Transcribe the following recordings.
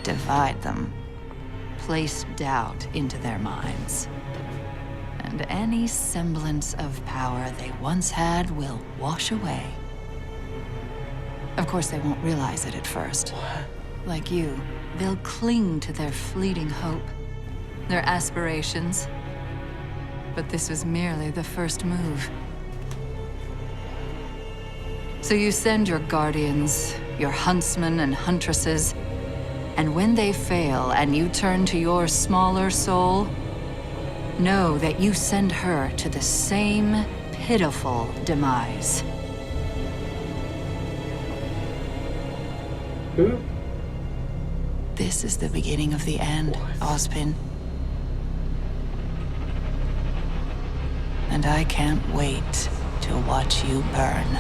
divide them, place doubt into their minds. And any semblance of power they once had will wash away. Of course, they won't realize it at first. Like you, they'll cling to their fleeting hope, their aspirations. But this was merely the first move. So you send your guardians, your huntsmen and huntresses, and when they fail and you turn to your smaller soul, know that you send her to the same pitiful demise. Who? This is the beginning of the end, Ozpin. And I can't wait to watch you burn.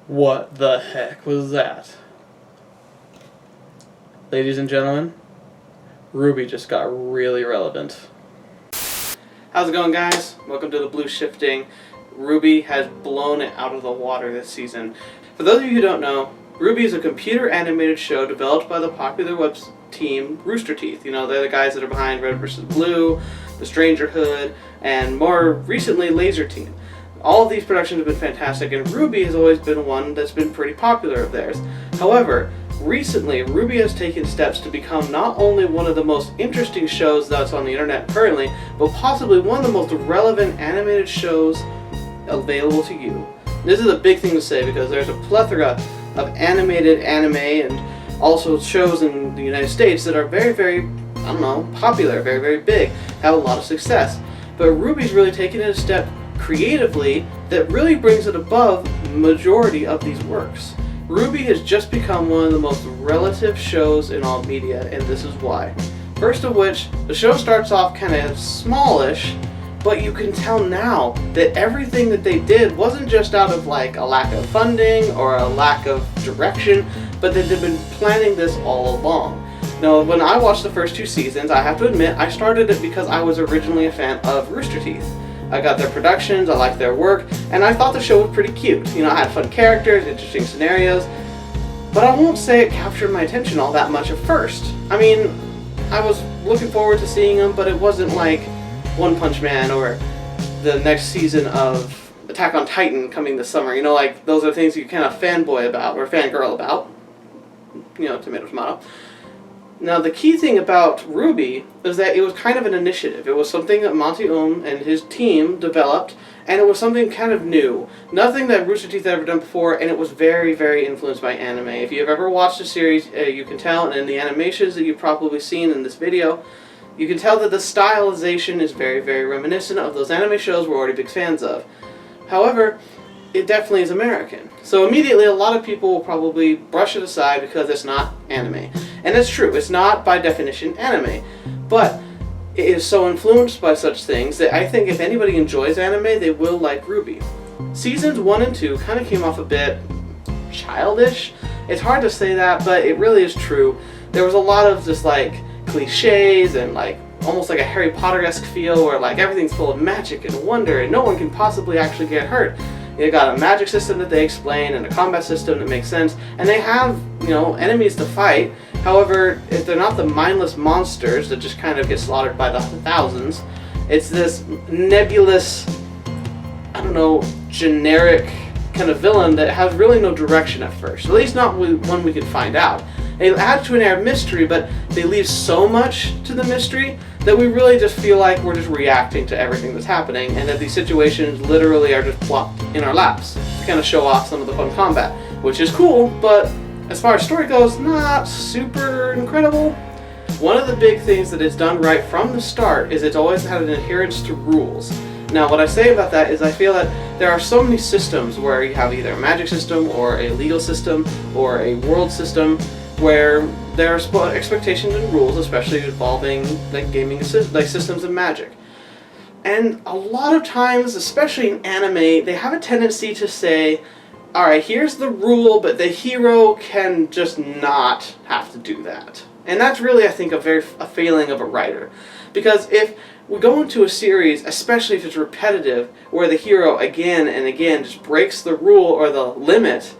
What the heck was that? Ladies and gentlemen, RWBY just got really relevant. How's it going, guys? Welcome to TheBlueShifting. RWBY has blown it out of the water this season. For those of you who don't know, RWBY is a computer animated show developed by the popular web team Rooster Teeth. You know, they're the guys that are behind Red vs. Blue, The Stranger Hood, and more recently Laser Team. All of these productions have been fantastic, and RWBY has always been one that's been pretty popular of theirs. However, recently, RWBY has taken steps to become not only one of the most interesting shows that's on the internet currently, but possibly one of the most relevant animated shows available to you. This is a big thing to say because there's a plethora of animated anime and also shows in the United States that are very, very, I don't know, popular, very, very big, have a lot of success. But RWBY's really taken it a step creatively that really brings it above the majority of these works. RWBY has just become one of the most relative shows in all media, and this is why. First of which, the show starts off kind of smallish, but you can tell now that everything that they did wasn't just out of like a lack of funding or a lack of direction, but that they've been planning this all along. Now, when I watched the first 2 seasons, I have to admit, I started it because I was originally a fan of Rooster Teeth. I got their productions, I liked their work, and I thought the show was pretty cute. You know, I had fun characters, interesting scenarios, but I won't say it captured my attention all that much at first. I mean, I was looking forward to seeing them, but it wasn't like One Punch Man or the next season of Attack on Titan coming this summer. You know, like, those are things you kind of fanboy about, or fangirl about. You know, tomato, tomato. Now, the key thing about RWBY is that it was kind of an initiative. It was something that Monty and his team developed, and it was something kind of new. Nothing that Rooster Teeth had ever done before, and it was very, very influenced by anime. If you've ever watched the series, you can tell, and in the animations that you've probably seen in this video, you can tell that the stylization is very, very reminiscent of those anime shows we're already big fans of. However, it definitely is American. So immediately a lot of people will probably brush it aside because it's not anime. And it's true, it's not by definition anime. But it is so influenced by such things that I think if anybody enjoys anime, they will like RWBY. Seasons 1 and 2 kind of came off a bit childish. It's hard to say that, but it really is true. There was a lot of just like cliches and like almost like a Harry Potter-esque feel where like everything's full of magic and wonder and no one can possibly actually get hurt. They got a magic system that they explain and a combat system that makes sense, and they have, you know, enemies to fight. However, if they're not the mindless monsters that just kind of get slaughtered by the thousands, it's this nebulous, I don't know, generic kind of villain that has really no direction at first. At least not one we can find out. They add to an air of mystery, but they leave so much to the mystery that we really just feel like we're just reacting to everything that's happening, and that these situations literally are just plopped in our laps to kind of show off some of the fun combat, which is cool, but as far as story goes, not super incredible. One of the big things that it's done right from the start is it's always had an adherence to rules. Now, what I say about that is I feel that there are so many systems where you have either a magic system or a legal system or a world system where there are expectations and rules, especially involving like gaming like systems of magic. And a lot of times, especially in anime, they have a tendency to say, alright, here's the rule, but the hero can just not have to do that. And that's really, I think, a failing of a writer. Because if we go into a series, especially if it's repetitive, where the hero again and again just breaks the rule or the limit,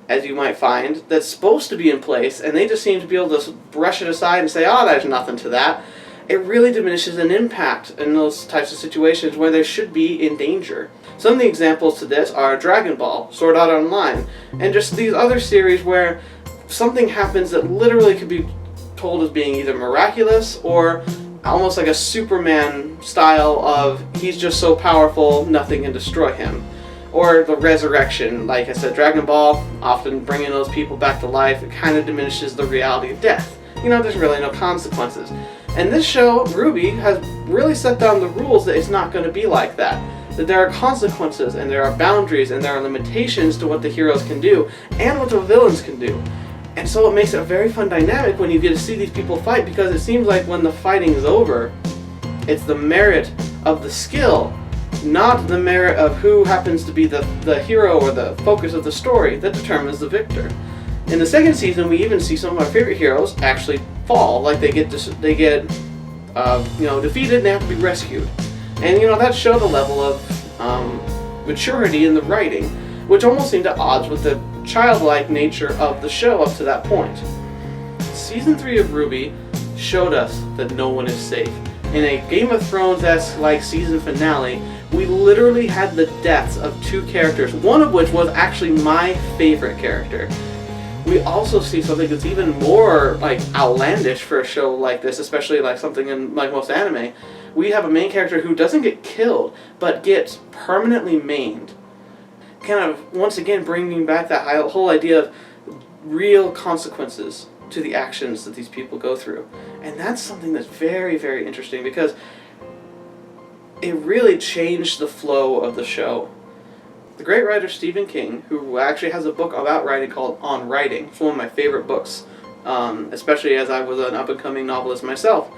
as you might find, that's supposed to be in place, and they just seem to be able to brush it aside and say, oh, there's nothing to that, it really diminishes an impact in those types of situations where they should be in danger. Some of the examples to this are Dragon Ball, Sword Art Online, and just these other series where something happens that literally could be told as being either miraculous or almost like a Superman style of he's just so powerful, nothing can destroy him. Or the resurrection, like I said, Dragon Ball, often bringing those people back to life, it kind of diminishes the reality of death. You know, there's really no consequences. And this show, RWBY, has really set down the rules that it's not going to be like that. That there are consequences, and there are boundaries, and there are limitations to what the heroes can do, and what the villains can do. And so it makes it a very fun dynamic when you get to see these people fight, because it seems like when the fighting is over, it's the merit of the skill, not the merit of who happens to be the hero or the focus of the story that determines the victor. In the second season, we even see some of our favorite heroes actually fall, like they get defeated and they have to be rescued. And that showed a level of maturity in the writing, which almost seemed at odds with the childlike nature of the show up to that point. Season 3 of RWBY showed us that no one is safe. In a Game of Thrones-esque like season finale, we literally had the deaths of 2 characters, one of which was actually my favorite character. We also see something that's even more like outlandish for a show like this, especially like something in like most anime. We have a main character who doesn't get killed, but gets permanently maimed. Kind of, once again, bringing back that whole idea of real consequences to the actions that these people go through. And that's something that's very, very interesting, because it really changed the flow of the show. The great writer Stephen King, who actually has a book about writing called On Writing, it's one of my favorite books, especially as I was an up-and-coming novelist myself.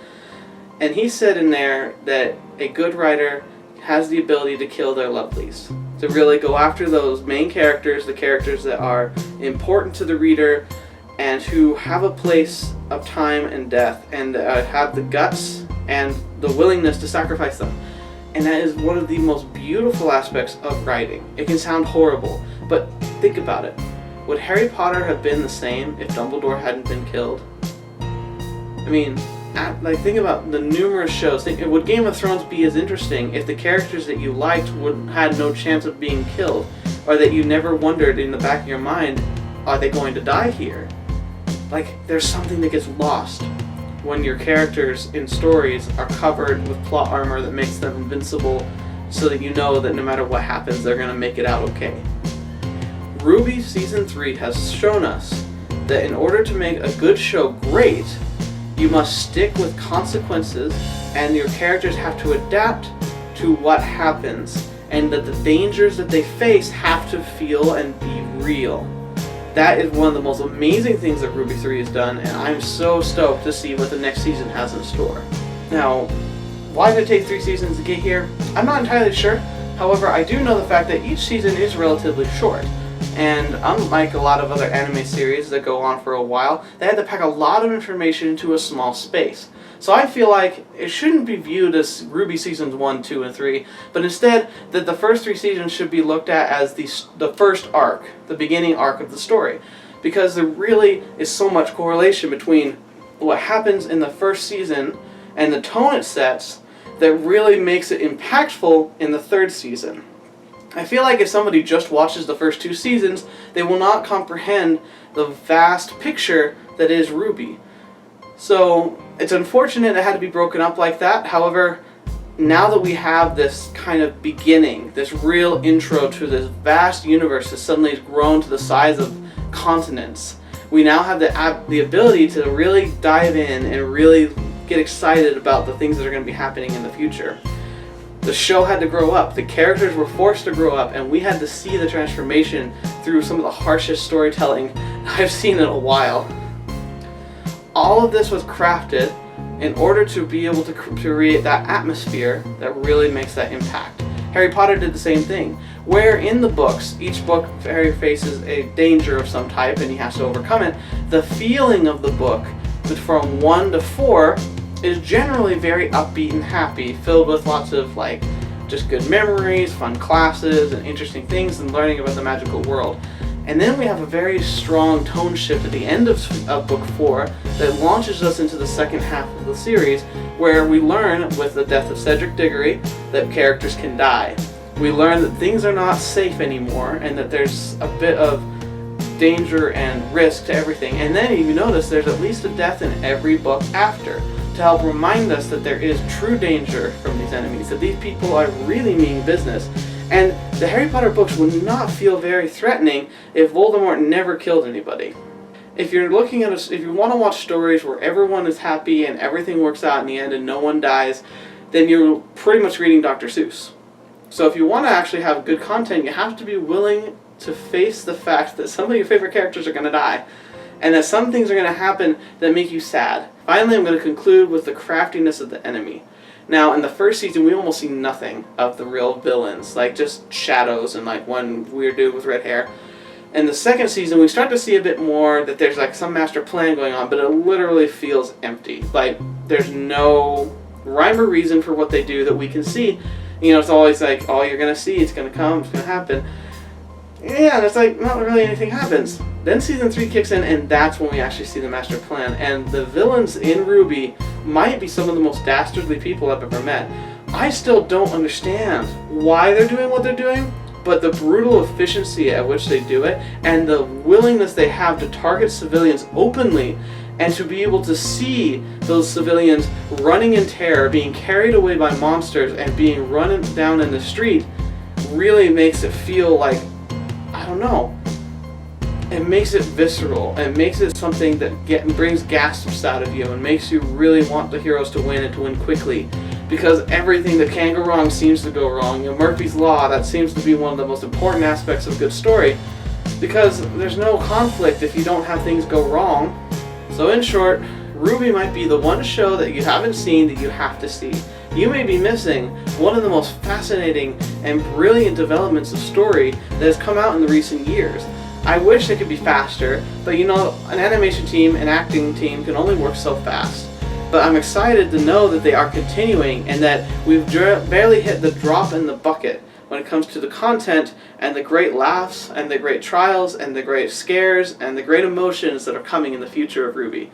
And he said in there that a good writer has the ability to kill their lovelies, to really go after those main characters, the characters that are important to the reader and who have a place of time and death, and have the guts and the willingness to sacrifice them. And that is one of the most beautiful aspects of writing. It can sound horrible, but think about it. Would Harry Potter have been the same if Dumbledore hadn't been killed? I mean, think about the numerous shows. Would Game of Thrones be as interesting if the characters that you liked had no chance of being killed? Or that you never wondered in the back of your mind, are they going to die here? Like, there's something that gets lost when your characters in stories are covered with plot armor that makes them invincible, so that you know that no matter what happens, they're going to make it out okay. RWBY Season 3 has shown us that in order to make a good show great, you must stick with consequences, and your characters have to adapt to what happens, and that the dangers that they face have to feel and be real. That is one of the most amazing things that RWBY 3 has done, and I'm so stoked to see what the next season has in store. Now, why did it take 3 seasons to get here? I'm not entirely sure. However, I do know the fact that each season is relatively short. And unlike a lot of other anime series that go on for a while, they had to pack a lot of information into a small space. So I feel like it shouldn't be viewed as RWBY Seasons 1, 2, and 3, but instead that the first 3 seasons should be looked at as the first arc, the beginning arc of the story. Because there really is so much correlation between what happens in the first season and the tone it sets that really makes it impactful in the 3rd season. I feel like if somebody just watches the first 2 seasons, they will not comprehend the vast picture that is RWBY. So it's unfortunate it had to be broken up like that. However, now that we have this kind of beginning, this real intro to this vast universe that suddenly has grown to the size of continents, we now have the ability to really dive in and really get excited about the things that are going to be happening in the future. The show had to grow up, the characters were forced to grow up, and we had to see the transformation through some of the harshest storytelling I've seen in a while. All of this was crafted in order to be able to create that atmosphere that really makes that impact. Harry Potter did the same thing. where in the books, each book faces a danger of some type and he has to overcome it. The feeling of the book, from 1 to 4, is generally very upbeat and happy, filled with lots of like just good memories, fun classes, and interesting things, and learning about the magical world. And then we have a very strong tone shift at the end of book 4 that launches us into the second half of the series, where we learn, with the death of Cedric Diggory, that characters can die. We learn that things are not safe anymore, and that there's a bit of danger and risk to everything. And then you notice there's at least a death in every book after, to help remind us that there is true danger from these enemies, that these people are really mean business. And the Harry Potter books would not feel very threatening if Voldemort never killed anybody. If you're looking at if you want to watch stories where everyone is happy and everything works out in the end and no one dies, then you're pretty much reading Dr. Seuss. So if you want to actually have good content, you have to be willing to face the fact that some of your favorite characters are going to die, and that some things are going to happen that make you sad. Finally, I'm going to conclude with the craftiness of the enemy. Now, in the first season, we almost see nothing of the real villains, like just shadows and like one weird dude with red hair. In the second season, we start to see a bit more that there's like some master plan going on, but it literally feels empty. Like there's no rhyme or reason for what they do that we can see. You know, it's always like, oh, you're going to see, it's going to come, it's going to happen. Yeah, and it's like, not really anything happens. Then season 3 kicks in, and that's when we actually see the master plan. And the villains in RWBY might be some of the most dastardly people I've ever met. I still don't understand why they're doing what they're doing, but the brutal efficiency at which they do it, and the willingness they have to target civilians openly, and to be able to see those civilians running in terror, being carried away by monsters, and being run down in the street, really makes it feel like, I don't know, it makes it visceral, and makes it something that brings gasps out of you, and makes you really want the heroes to win, and to win quickly, because everything that can go wrong seems to go wrong. You know, Murphy's Law, that seems to be one of the most important aspects of a good story, because there's no conflict if you don't have things go wrong. So in short, RWBY might be the one show that you haven't seen that you have to see. You may be missing one of the most fascinating and brilliant developments of story that has come out in the recent years. I wish it could be faster, but you know, an animation team, an acting team can only work so fast. But I'm excited to know that they are continuing, and that we've barely hit the drop in the bucket when it comes to the content and the great laughs and the great trials and the great scares and the great emotions that are coming in the future of RWBY.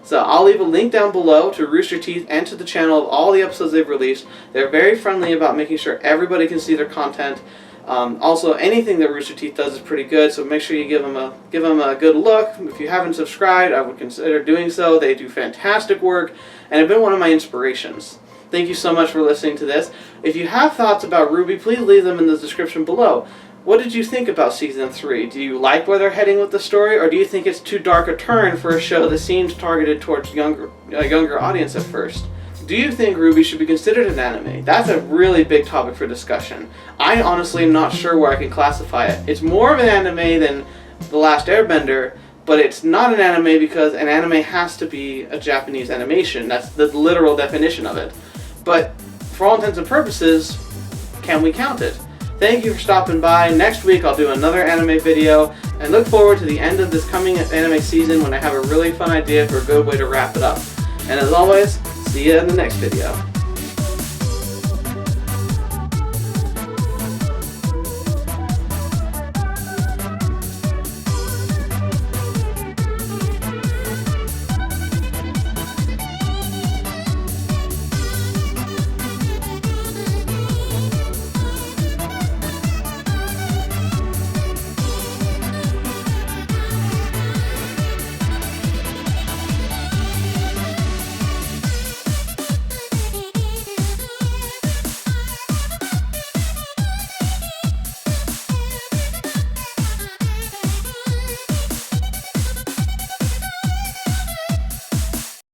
So I'll leave a link down below to Rooster Teeth and to the channel of all the episodes they've released. They're very friendly about making sure everybody can see their content. Also, anything that Rooster Teeth does is pretty good, so make sure you give them a good look. If you haven't subscribed, I would consider doing so. They do fantastic work, and have been one of my inspirations. Thank you so much for listening to this. If you have thoughts about RWBY, please leave them in the description below. What did you think about Season 3? Do you like where they're heading with the story, or do you think it's too dark a turn for a show that seems targeted towards a younger audience at first? Do you think RWBY should be considered an anime? That's a really big topic for discussion. I honestly am not sure where I can classify it. It's more of an anime than The Last Airbender, but it's not an anime because an anime has to be a Japanese animation. That's the literal definition of it. But for all intents and purposes, can we count it? Thank you for stopping by. Next week I'll do another anime video, and look forward to the end of this coming anime season when I have a really fun idea for a good way to wrap it up. And as always, see you in the next video.